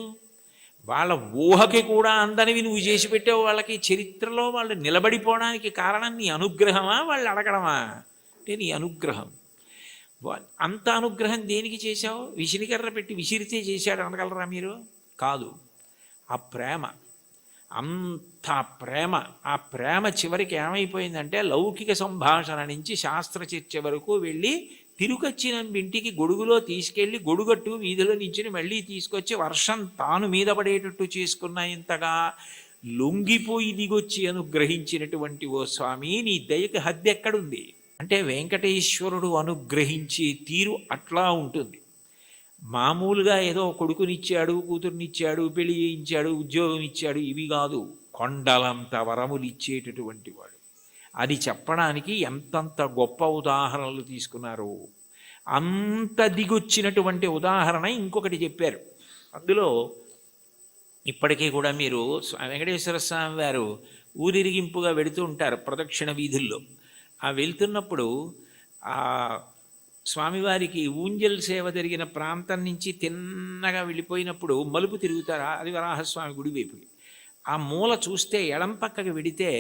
వాళ్ళ ఊహకి కూడా అందనివి నువ్వు చేసి పెట్టావు. వాళ్ళకి చరిత్రలో వాళ్ళు నిలబడిపోవడానికి కారణం నీ అనుగ్రహమా, వాళ్ళు అడగడమా? అంటే నీ అనుగ్రహం. అంత అనుగ్రహం దేనికి చేశావు? విసిరికర్ర పెట్టి విసిరితే చేశాడు అనగలరా మీరు? కాదు. ఆ ప్రేమ, అంత ప్రేమ. ఆ ప్రేమ చివరికి ఏమైపోయిందంటే లౌకిక సంభాషణ నుంచి శాస్త్ర చర్చ వరకు వెళ్ళి తిరుకచ్చి నంబి ఇంటికి గొడుగులో తీసుకెళ్ళి గొడుగట్టు వీధిలో నించుని మళ్ళీ తీసుకొచ్చి వర్షం తాను మీద పడేటట్టు చేసుకున్న ఇంతగా లొంగిపోయి దిగొచ్చి అనుగ్రహించినటువంటి ఓ స్వామి, నీ దయకి హద్దు ఎక్కడుంది? అంటే వెంకటేశ్వరుడు అనుగ్రహించే తీరు అట్లా ఉంటుంది. మామూలుగా ఏదో కొడుకునిచ్చాడు, కూతుర్నిచ్చాడు, పెళ్లి చేయించాడు, ఉద్యోగం ఇచ్చాడు, ఇవి కాదు. కొండలంత వరములు ఇచ్చేటటువంటి వాడు. అది చెప్పడానికి ఎంతంత గొప్ప ఉదాహరణలు తీసుకున్నారు. అంత దిగొచ్చినటువంటి ఉదాహరణ ఇంకొకటి చెప్పారు. అందులో ఇప్పటికీ కూడా మీరు వెంకటేశ్వర స్వామి వారు ఊరిరిగింపుగా వెళుతూ ఉంటారు ప్రదక్షిణ వీధుల్లో. ఆ వెళ్తున్నప్పుడు ఆ స్వామివారికి ఊంజల్ సేవ జరిగిన ప్రాంతం నుంచి తిన్నగా వెళ్ళిపోయినప్పుడు మలుపు తిరుగుతారు. అది వరాహస్వామి గుడి వైపుకి. ఆ మూల చూస్తే ఎడం పక్కకి వెడితే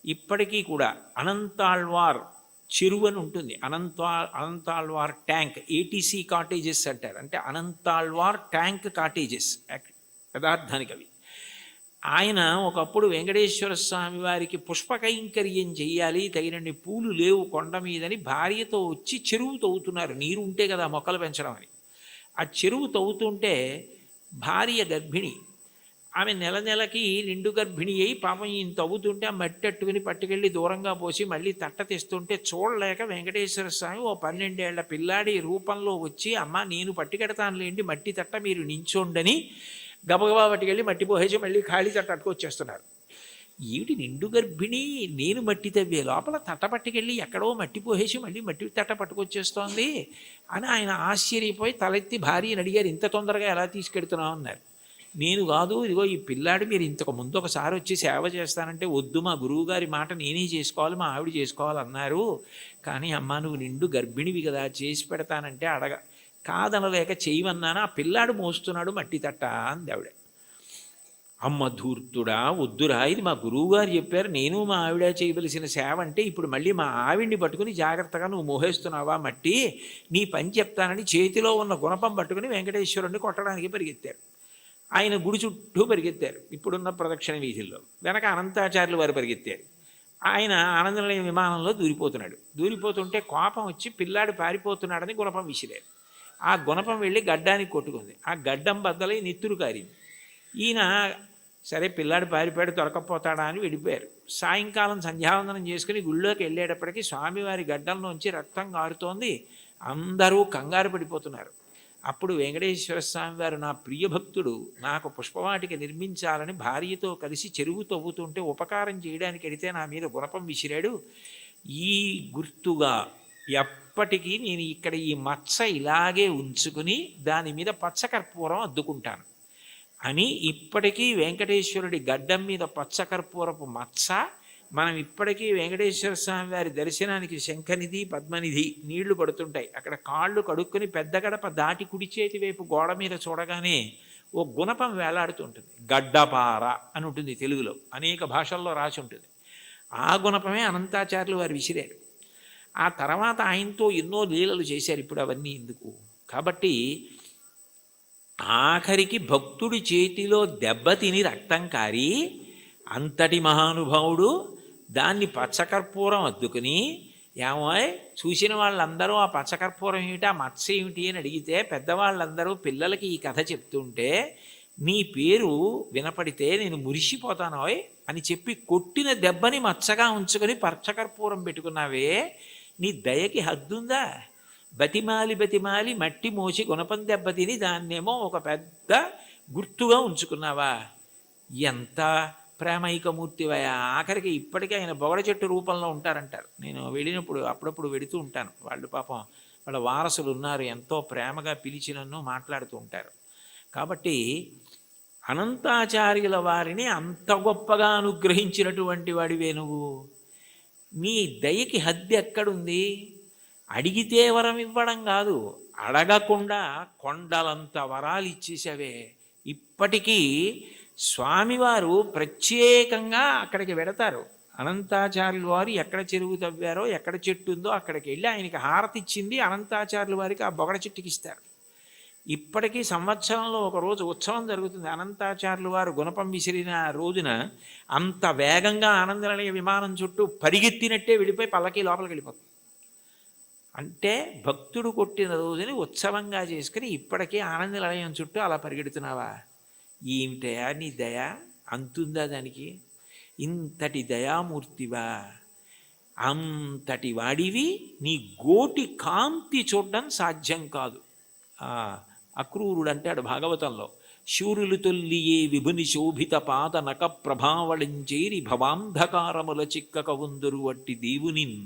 ఇప్పటికీ కూడా అనంతాళ్వార్ చెరువు అని ఉంటుంది. అనంతాళ్వార్ ట్యాంక్, ఏటీసీ కాటేజెస్ అంటారు. అంటే అనంతాళ్వార్ ట్యాంక్ కాటేజెస్ యథార్థానికి అవి. ఆయన ఒకప్పుడు వెంకటేశ్వర స్వామి వారికి పుష్పకైంకర్యం చెయ్యాలి, తగినన్ని పూలు లేవు కొండ మీదని భార్యతో వచ్చి చెరువు తవ్వుతున్నారు. నీరు ఉంటే కదా మొక్కలు పెంచడం అని. ఆ చెరువు తవ్వుతుంటే భార్య గర్భిణి. ఆమె నెల నెలకి నిండు గర్భిణి అయి పాపం ఈయన తవ్వుతుంటే ఆ మట్టి అట్టుకుని పట్టుకెళ్ళి దూరంగా పోసి మళ్ళీ తట్ట తెస్తుంటే చూడలేక వెంకటేశ్వర స్వామి ఓ 12 ఏళ్ల పిల్లాడి రూపంలో వచ్చి, అమ్మ నేను పట్టుకెడతానులేండి మట్టి తట్ట, మీరు నించోండని గబగబా పట్టుకెళ్ళి మట్టి పోసేసి మళ్ళీ ఖాళీ తట్ట అట్టుకొచ్చేస్తున్నారు. ఏమిటి నిండు గర్భిణి, నేను మట్టి తవ్వే లోపల తట్ట పట్టుకెళ్ళి ఎక్కడో మట్టి పోసేసి మళ్ళీ మట్టి తట్ట పట్టుకొచ్చేస్తోంది అని ఆయన ఆశ్చర్యపోయి తలెత్తి భార్యని అడిగారు, ఇంత తొందరగా ఎలా తీసుకెడుతున్నావు అన్నారు. నేను కాదు, ఇదిగో ఈ పిల్లాడు మీరు ఇంతకు ముందు ఒకసారి వచ్చి సేవ చేస్తానంటే వద్దు, మా గురువుగారి మాట నేనే చేసుకోవాలి, మా ఆవిడ చేసుకోవాలన్నారు. కానీ అమ్మ నువ్వు నిండు గర్భిణివి కదా, చేసి పెడతానంటే కాదనలేక చేయమన్నాను, ఆ పిల్లాడు మోస్తున్నాడు మట్టి తట్ట అంది ఆవిడ. అమ్మ ధూర్తుడా వద్దురా, ఇది మా గురువుగారు చెప్పారు, నేను మా ఆవిడ చేయవలసిన సేవ అంటే ఇప్పుడు మళ్ళీ మా ఆవిడ్ని పట్టుకుని జాగ్రత్తగా నువ్వు మోహేస్తున్నావా మట్టి, నీ పని చెప్తానని చేతిలో ఉన్న గుణపం పట్టుకుని వెంకటేశ్వరుణ్ణి కొట్టడానికి పరిగెత్తారు. ఆయన గుడి చుట్టూ పరిగెత్తారు ఇప్పుడున్న ప్రదక్షిణ వీధుల్లో. వెనక అనంతాచార్యులు వారు పరిగెత్తారు. ఆయన ఆనందనిలయ విమానంలో దూరిపోతుంటే కోపం వచ్చి పిల్లాడు పారిపోతున్నాడని గుణపం విసిరారు. ఆ గుణపం వెళ్ళి గడ్డానికి కొట్టుకుంది. ఆ గడ్డం బద్దలై నెత్తురు కారింది. ఈయన సరే పిల్లాడు పారిపోయాడు, దొరకపోతాడా అని వెళ్ళిపోయారు. సాయంకాలం సంధ్యావందనం చేసుకుని గుళ్ళోకి వెళ్ళేటప్పటికీ స్వామివారి గడ్డంలోంచి రక్తం కారుతోంది. అందరూ కంగారు పడిపోతున్నారు. అప్పుడు వెంకటేశ్వర స్వామి వారు, నా ప్రియభక్తుడు నాకు పుష్పవాటిక నిర్మించాలని భార్యతో కలిసి చెరువు తవ్వుతుంటే ఉపకారం చేయడానికి వెడితే నా మీద గుణపం విసిరాడు. ఈ గుర్తుగా ఎప్పటికీ నేను ఇక్కడ ఈ మచ్చ ఇలాగే ఉంచుకుని దాని మీద పచ్చకర్పూరం అద్దుకుంటాను అని ఇప్పటికీ వెంకటేశ్వరుడి గడ్డం మీద పచ్చకర్పూరపు మచ్చ. మనం ఇప్పటికీ వెంకటేశ్వర స్వామి వారి దర్శనానికి శంఖనిధి పద్మనిధి నీళ్లు పడుతుంటాయి. అక్కడ కాళ్ళు కడుక్కొని పెద్ద గడప దాటి కుడి చేతి వైపు గోడ మీద చూడగానే ఓ గుణపం వేలాడుతుంటుంది. గడ్డపార అని ఉంటుంది తెలుగులో, అనేక భాషల్లో రాసి ఉంటుంది. ఆ గుణపమే అనంతాచార్యులు వారు విసిరారు. ఆ తర్వాత ఆయనతో ఎన్నో లీలలు చేశారు. ఇప్పుడు అవన్నీ ఎందుకు? కాబట్టి ఆఖరికి భక్తుడి చేతిలో దెబ్బతిని రక్తం కారి అంతటి మహానుభావుడు దాన్ని పచ్చకర్పూరం అద్దుకుని, ఏమో చూసిన వాళ్ళందరూ ఆ పచ్చకర్పూరం ఏమిటి, ఆ మత్స్య ఏమిటి అని అడిగితే పెద్దవాళ్ళందరూ పిల్లలకి ఈ కథ చెప్తుంటే నీ పేరు వినపడితే నేను మురిసిపోతానోయ్ అని చెప్పి కొట్టిన దెబ్బని మచ్చగా ఉంచుకొని పచ్చకర్పూరం పెట్టుకున్నావే, నీ దయకి హద్దుందా? బతిమాలి మట్టి మోసి గుణపం దెబ్బతిని దాన్నేమో ఒక పెద్ద గుర్తుగా ఉంచుకున్నావా? ఎంత ప్రేమైకమూర్తివయా! ఆఖరికి ఇప్పటికీ ఆయన బొగడ చెట్టు రూపంలో ఉంటారంటారు. నేను వెళ్ళినప్పుడు అప్పుడప్పుడు వెడుతూ ఉంటాను. వాళ్ళు పాపం వాళ్ళ వారసులు ఉన్నారు, ఎంతో ప్రేమగా పిలిచి నన్ను మాట్లాడుతూ ఉంటారు. కాబట్టి అనంతాచార్యుల వారిని అంత గొప్పగా అనుగ్రహించినటువంటి వాడివే నువ్వు. నీ దయకి హద్దు ఎక్కడుంది? అడిగితే వరం ఇవ్వడం కాదు, అడగకుండా కొండలంత వరాలు ఇచ్చేసావే. ఇప్పటికీ స్వామివారు ప్రత్యేకంగా అక్కడికి వెడతారు. అనంతాచార్యుల వారు ఎక్కడ చెరువు తవ్వారో, ఎక్కడ చెట్టు ఉందో అక్కడికి వెళ్ళి ఆయనకి హారతి ఇచ్చింది అనంతాచార్యుల వారికి ఆ బొగడ చెట్టుకి ఇస్తారు. ఇప్పటికీ సంవత్సరంలో ఒకరోజు ఉత్సవం జరుగుతుంది. అనంతాచార్యుల వారు గుణపం విసిరిన రోజున అంత వేగంగా ఆనందనిలయ విమానం చుట్టూ పరిగెత్తినట్టే వెళ్ళిపోయి పల్లకి లోపలికి వెళ్ళిపోతుంది. అంటే భక్తుడు కొట్టిన రోజుని ఉత్సవంగా చేసుకుని ఇప్పటికీ ఆనందనిలయం చుట్టూ అలా పరిగెడుతున్నావా? ఏమిటయా నీ దయ? అంతుందా దానికి? ఇంతటి దయామూర్తివా? అంతటి వాడివి నీ గోటి కాంతి చూడడం సాధ్యం కాదు. అక్రూరుడు అంటాడు భాగవతంలో, శూరులు తొల్లియే విభుని శోభిత పాద నక ప్రభావళంచేరి భవాంధకారముల చిక్కక ఉందురు వట్టి దేవునిన్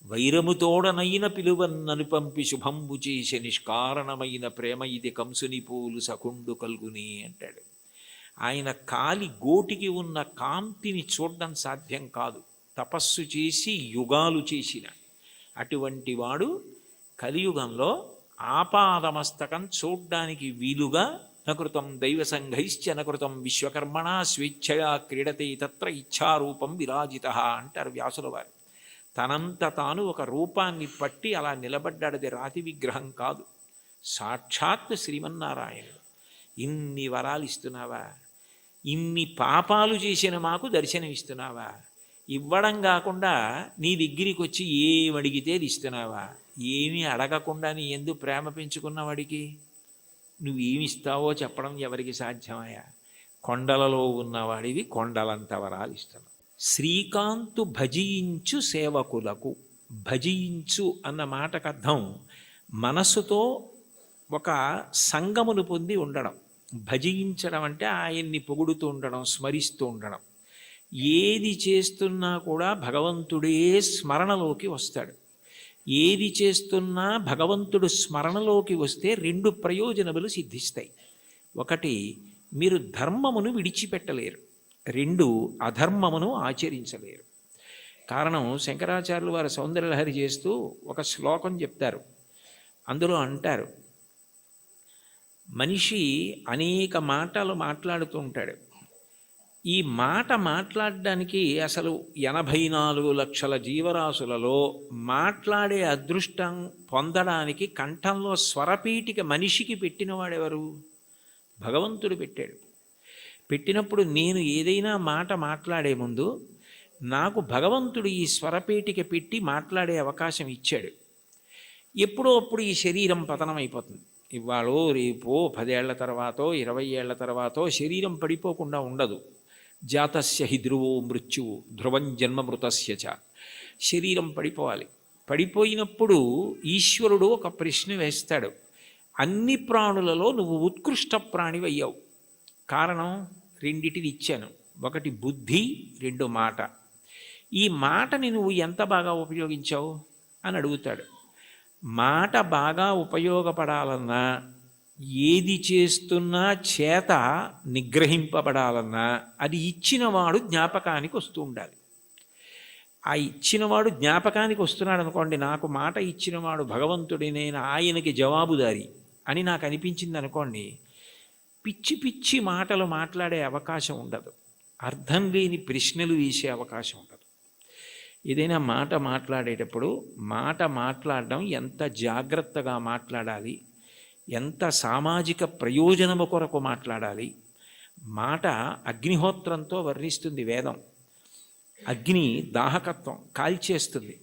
వైరముతోడనైన పిలువన్నను పంపి శుభంబు చేసే నిష్కారణమైన ప్రేమ ఇది కంసుని పోలు సకుండు కల్గుని అంటాడు. ఆయన కాలి గోటికి ఉన్న కాంతిని చూడడం సాధ్యం కాదు. తపస్సు చేసి యుగాలు చేసిన అటువంటి వాడు కలియుగంలో ఆపాదమస్తకం చూడ్డానికి వీలుగా నకృతం దైవ సంఘైశ్చ నకృతం విశ్వకర్మణ స్వేచ్ఛయా క్రీడతే తత్ర ఇచ్ఛారూపం విరాజిత అంటారు వ్యాసుల వారు. తనంత తాను ఒక రూపాన్ని పట్టి అలా నిలబడ్డాడది రాతి విగ్రహం కాదు, సాక్షాత్ శ్రీమన్నారాయణుడు. ఇన్ని వరాలు ఇస్తున్నావా? ఇన్ని పాపాలు చేసిన మాకు దర్శనమిస్తున్నావా? ఇవ్వడం కాకుండా నీ దగ్గరికి వచ్చి ఏమడిగితే ఇస్తున్నావా? ఏమీ అడగకుండా నీ ఎందు ప్రేమ పెంచుకున్న వాడికి నువ్వేమిస్తావో చెప్పడం ఎవరికి సాధ్యమయ్యా? కొండలలో ఉన్నవాడివి కొండలంత వరాలు ఇస్తున్నావు. శ్రీకాంతు భజించు సేవకులకు. భజించు అన్న మాటకు అర్థం మనస్సుతో ఒక సంగమును పొంది ఉండడం. భజించడం అంటే ఆయన్ని పొగుడుతూ ఉండడం, స్మరిస్తూ ఉండడం. ఏది చేస్తున్నా కూడా భగవంతుడే స్మరణలోకి వస్తాడు. ఏది చేస్తున్నా భగవంతుడు స్మరణలోకి వస్తే రెండు ప్రయోజనములు సిద్ధిస్తాయి. ఒకటి, మీరు ధర్మమును విడిచిపెట్టలేరు. రెండు, అధర్మమును ఆచరించలేరు. కారణం, శంకరాచార్యులు వారు సౌందర్యలహరి చేస్తూ ఒక శ్లోకం చెప్తారు. అందులో అంటారు, మనిషి అనేక మాటలు మాట్లాడుతూ ఉంటాడు. ఈ మాట మాట్లాడడానికి అసలు 84 లక్షల జీవరాశులలో మాట్లాడే అదృష్టం పొందడానికి కంఠంలో స్వరపీఠిక మనిషికి పెట్టినవాడెవరు? భగవంతుడు పెట్టాడు. పెట్టినప్పుడు నేను ఏదైనా మాట మాట్లాడే ముందు నాకు భగవంతుడు ఈ స్వరపేటిక పెట్టి మాట్లాడే అవకాశం ఇచ్చాడు. ఎప్పుడో అప్పుడు ఈ శరీరం పతనం అయిపోతుంది. ఇవాళో రేపో 10 ఏళ్ల తర్వాతో 20 ఏళ్ల తర్వాతో శరీరం పడిపోకుండా ఉండదు. జాతస్య హి ధ్రువో మృత్యువు ధ్రువం జన్మమృతస్య చ. శరీరం పడిపోవాలి. పడిపోయినప్పుడు ఈశ్వరుడు ఒక ప్రశ్న వేస్తాడు. అన్ని ప్రాణులలో నువ్వు ఉత్కృష్ట ప్రాణివి అయ్యావు. కారణం రెండిటిని ఇచ్చాను. ఒకటి బుద్ధి, 2 మాట. ఈ మాటని నువ్వు ఎంత బాగా ఉపయోగించావు అని అడుగుతాడు. మాట బాగా ఉపయోగపడాలన్నా, ఏది చేస్తున్నా చేత నిగ్రహింపబడాలన్నా అది ఇచ్చినవాడు జ్ఞాపకానికి వస్తూ ఉండాలి. ఆ ఇచ్చినవాడు జ్ఞాపకానికి వస్తున్నాడు అనుకోండి, నాకు మాట ఇచ్చినవాడు భగవంతుడి, నేను ఆయనకి జవాబుదారి అని నాకు అనిపించింది అనుకోండి, పిచ్చి పిచ్చి మాటలు మాట్లాడే అవకాశం ఉండదు. అర్థం లేని ప్రశ్నలు వేసే అవకాశం ఉండదు. ఏదైనా మాట మాట్లాడేటప్పుడు మాట మాట్లాడడం ఎంత జాగ్రత్తగా మాట్లాడాలి, ఎంత సామాజిక ప్రయోజనము కొరకు మాట్లాడాలి. మాట అగ్నిహోత్రంతో వర్ణిస్తుంది వేదం. అగ్ని దాహకత్వం కాల్చేస్తుంది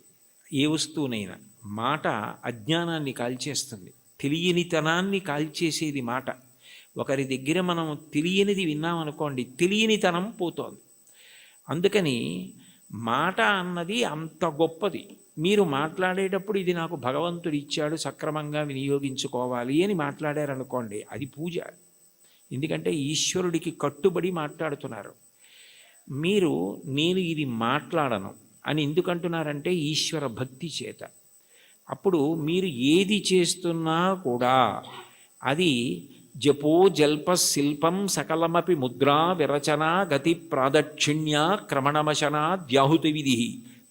ఏ వస్తువునైనా. మాట అజ్ఞానాన్ని కాల్చేస్తుంది, తెలియనితనాన్ని కాల్చేసేది మాట. ఒకరి దగ్గర మనం తెలియనిది విన్నామనుకోండి, తెలియనితనం పోతోంది. అందుకని మాట అన్నది అంత గొప్పది. మీరు మాట్లాడేటప్పుడు ఇది నాకు భగవంతుడు ఇచ్చాడు, సక్రమంగా వినియోగించుకోవాలి అని మాట్లాడారనుకోండి, అది పూజ. ఎందుకంటే ఈశ్వరుడికి కట్టుబడి మాట్లాడుతున్నారు. మీరు నేను ఇది మాట్లాడను అని ఎందుకంటున్నారంటే ఈశ్వర భక్తి చేత. అప్పుడు మీరు ఏది చేస్తున్నా కూడా అది జపో జల్ప శిల్పం సకలమపి ముద్రా విరచన గతి ప్రాదక్షిణ్య క్రమణమశన ద్యాహుతి విధి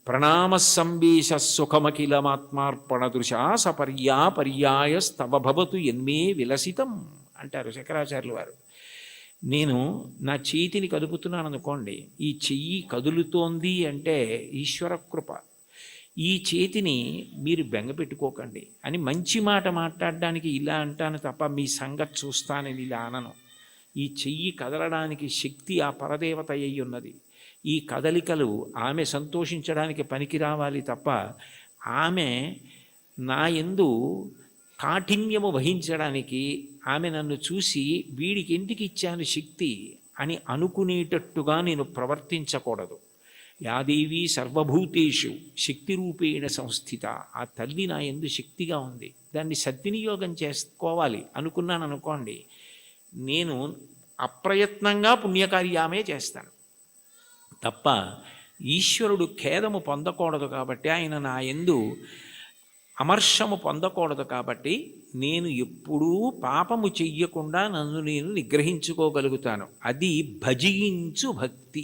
ప్రణామ సంవేశ సుఖమఖిలమాత్మార్పణ దృశా సపర్యా పర్యాయ స్తవ భవతు ఎన్మే విలసితం అంటారు శంకరాచార్యులు వారు. నేను నా చేతిని కదుపుతున్నాను అనుకోండి, ఈ చెయ్యి కదులుతోంది అంటే ఈశ్వర కృప. ఈ చేతిని మీరు బెంగపెట్టుకోకండి అని మంచి మాట మాట్లాడడానికి ఇలా అంటాను తప్ప మీ సంగతి చూస్తానని ఇలా అనను. ఈ చెయ్యి కదలడానికి శక్తి ఆ పరదేవత అయి ఉన్నది. ఈ కదలికలు ఆమె సంతోషించడానికి పనికి రావాలి తప్ప ఆమె నా యందు కాఠిన్యము వహించడానికి, ఆమె నన్ను చూసి వీడికి ఎందుకు ఇచ్చాను శక్తి అని అనుకునేటట్టుగా నేను ప్రవర్తించకూడదు. యాదేవి సర్వభూతేషు శక్తి రూపేణ సంస్థిత. ఆ తల్లి నా యందు శక్తిగా ఉంది, దాన్ని సద్వినియోగం చేసుకోవాలి అనుకున్నాను అనుకోండి, నేను అప్రయత్నంగా పుణ్యకార్యామే చేస్తాను తప్ప ఈశ్వరుడు ఖేదము పొందకూడదు. కాబట్టి ఆయన నా యందు అమర్షము పొందకూడదు. కాబట్టి నేను ఎప్పుడూ పాపము చెయ్యకుండా నన్ను నేను నిగ్రహించుకోగలుగుతాను. అది భజించు భక్తి.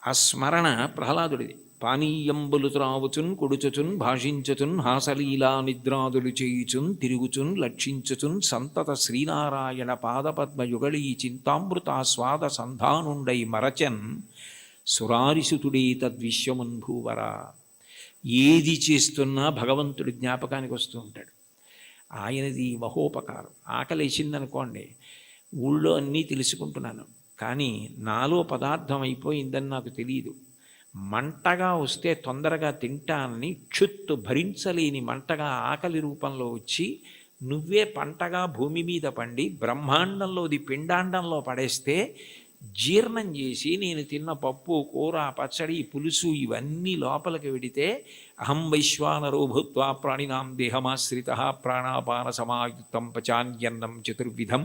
ఆ స్మరణ ప్రహ్లాదుడిది. పానీయంబులు త్రావుచున్ కొడుచుచున్ భాషించుచున్ హాసలీలా నిద్రాదులు చేయుచున్ తిరుగుచున్ లక్షించుచున్ సంతత శ్రీనారాయణ పాదపద్మయుగళీ చింతామృతాస్వాద సంధానుండై మరచన్ సురారిసుతుడే తద్విశ్వమున్ భూవరా. ఏది చేస్తున్నా భగవంతుడి జ్ఞాపకానికి వస్తూ ఉంటాడు. ఆయనది మహోపకారం. ఆకలేసిందనుకోండి, ఊళ్ళో అన్నీ తెలుసుకుంటున్నాను కానీ నాలో పదార్థం అయిపోయిందని నాకు తెలియదు. మంటగా వస్తే తొందరగా తింటానని క్షుత్తు భరించలేని మంటగా ఆకలి రూపంలో వచ్చి నువ్వే పంటగా భూమి మీద పండి బ్రహ్మాండంలోది పిండాండంలో పడేస్తే జీర్ణం చేసి నేను తిన్న పప్పు కూర పచ్చడి పులుసు ఇవన్నీ లోపలికి వెడితే అహం వైశ్వానరో భూత్వా ప్రాణినాం దేహమాశ్రిత ప్రాణాపాన సమాయుక్తం పచాన్యన్నం చతుర్విధం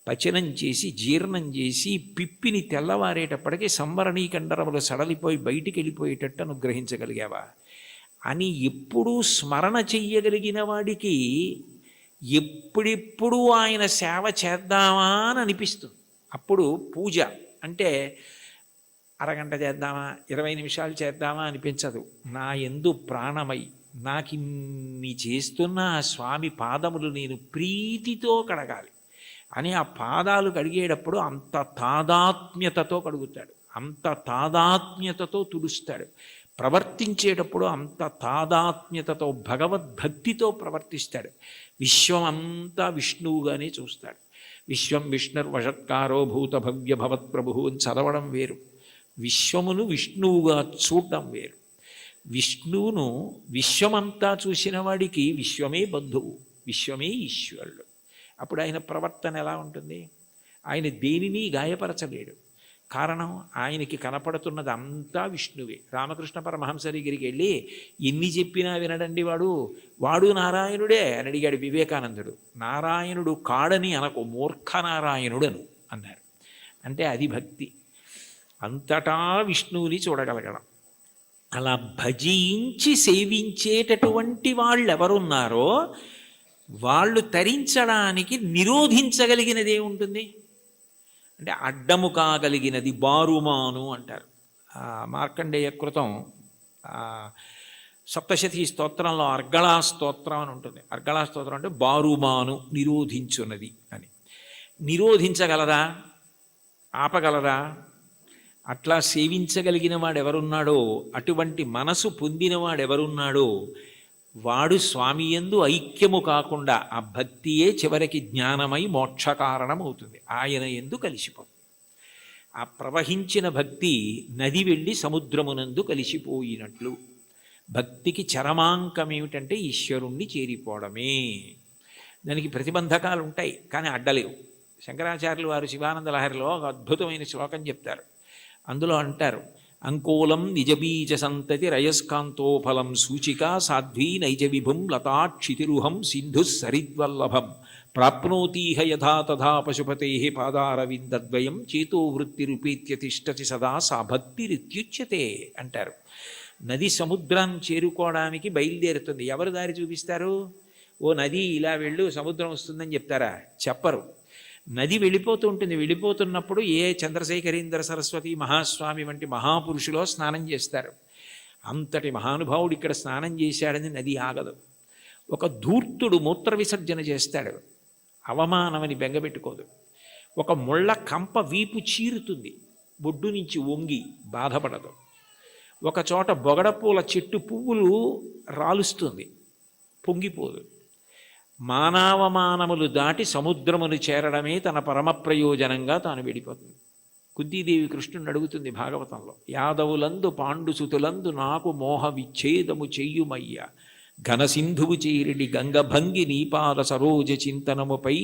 పచనం చేసి జీర్ణం చేసి పిప్పిని తెల్లవారేటప్పటికీ సంవరణీకండరములు సడలిపోయి బయటికి వెళ్ళిపోయేటట్టు అనుగ్రహించగలిగావా అని ఎప్పుడూ స్మరణ చెయ్యగలిగిన వాడికి ఎప్పుడెప్పుడు ఆయన సేవ చేద్దామా అని అనిపిస్తుంది. అప్పుడు పూజ అంటే అరగంట చేద్దామా 20 నిమిషాలు చేద్దామా అనిపించదు. నా యందు ప్రాణమై నాకిన్ని చేస్తున్న ఆ స్వామి పాదములు నేను ప్రీతితో కడగాలి. అని ఆ పాదాలు కడిగేటప్పుడు అంత తాదాత్మ్యతతో కడుగుతాడు, అంత తాదాత్మ్యతతో తుడుస్తాడు. ప్రవర్తించేటప్పుడు అంత తాదాత్మ్యతతో భగవద్భక్తితో ప్రవర్తిస్తాడు. విశ్వం అంతా విష్ణువుగానే చూస్తాడు. విశ్వం విష్ణుర్వషత్కారో భూత భవ్య భవత్ప్రభు అని చదవడం వేరు, విశ్వమును విష్ణువుగా చూడడం వేరు. విష్ణువును విశ్వమంతా చూసిన వాడికి విశ్వమే బంధువు, విశ్వమే ఈశ్వరుడు. అప్పుడు ఆయన ప్రవర్తన ఎలా ఉంటుంది? ఆయన దేనిని గాయపరచలేడు. కారణం, ఆయనకి కనపడుతున్నది అంతా విష్ణువే. రామకృష్ణ పరమహంస దగ్గరికి వెళ్ళి ఎన్ని చెప్పినా వినడండి వాడు నారాయణుడే అని అడిగాడు వివేకానందుడు. నారాయణుడు కాడని అనకు, మూర్ఖ నారాయణుడను అన్నారు. అంటే అది భక్తి, అంతటా విష్ణువుని చూడగలగడం. అలా భజించి సేవించేటటువంటి వాళ్ళు ఎవరున్నారో వాళ్ళు తరించడానికి నిరోధించగలిగినది ఏముంటుంది అంటే అడ్డము కాగలిగినది బారుమాను అంటారు. మార్కండేయ కృతం సప్తశతి స్తోత్రంలో అర్గళా స్తోత్రం అని ఉంటుంది. అర్గళా స్తోత్రం అంటే బారుమాను, నిరోధించున్నది అని. నిరోధించగలరా? ఆపగలరా? అట్లా సేవించగలిగిన వాడెవరున్నాడో, అటువంటి మనసు పొందినవాడెవరున్నాడో వాడు స్వామి యందు ఐక్యము కాకుండా ఆ భక్తియే చివరికి జ్ఞానమై మోక్షకారణం అవుతుంది, ఆయన యందు కలిసిపోతుంది. ఆ ప్రవహించిన భక్తి నది వెళ్ళి సముద్రమునందు కలిసిపోయినట్లు. భక్తికి చరమాంకం ఏమిటంటే ఈశ్వరుణ్ణి చేరిపోవడమే. దానికి ప్రతిబంధకాలు ఉంటాయి కానీ అడ్డలేవు. శంకరాచార్యులు వారు శివానంద లహరిలో ఒక అద్భుతమైన శ్లోకం చెప్తారు. అందులో అంటారు, అంకోలం నిజబీజ సంతతి రయస్కాంతోఫలం సూచిక సాధ్వీ నైజ విభుం లతాక్షితిరుహం సింధు సరిద్వల్లభం ప్రాప్నోతీహ యథా తథా పశుపతే పాదారవిందద్వయం చేతో వృత్తిరుపేత్య తిష్టతి సదా సా భక్తిరిత్యుచ్యతే అంటారు. నది సముద్రాన్ని చేరుకోవడానికి బయలుదేరుతుంది. ఎవరు దారి చూపిస్తారు? ఓ నది ఇలా వెళ్ళు సముద్రం వస్తుందని చెప్తారా? చెప్పరు. నది వెళ్ళిపోతూ ఉంటుంది. వెళ్ళిపోతున్నప్పుడు ఏ చంద్రశేఖరేంద్ర సరస్వతి మహాస్వామి వంటి మహాపురుషులో స్నానం చేస్తారు. అంతటి మహానుభావుడు ఇక్కడ స్నానం చేశాడని నది ఆగదు. ఒక ధూర్తుడు మూత్ర విసర్జన చేస్తాడు, అవమానమని బెంగపెట్టుకోదు. ఒక ముళ్ళ కంప వీపు చీరుతుంది, బొడ్డు నుంచి వంగి బాధపడదు. ఒక చోట బొగడపూల చెట్టు పువ్వులు రాలుస్తుంది, పొంగిపోదు. మానవమానములు దాటి సముద్రమును చేరడమే తన పరమ ప్రయోజనంగా తాను వెళ్ళిపోతుంది. కుంతీదేవి కృష్ణుని అడుగుతుంది భాగవతంలో, యాదవులందు పాండుసుతులందు నాకు మోహ విచ్ఛేదము చెయ్యుమయ్య ఘనసింధువు చేరిడి గంగభంగి నీపాద సరోజ చింతనముపై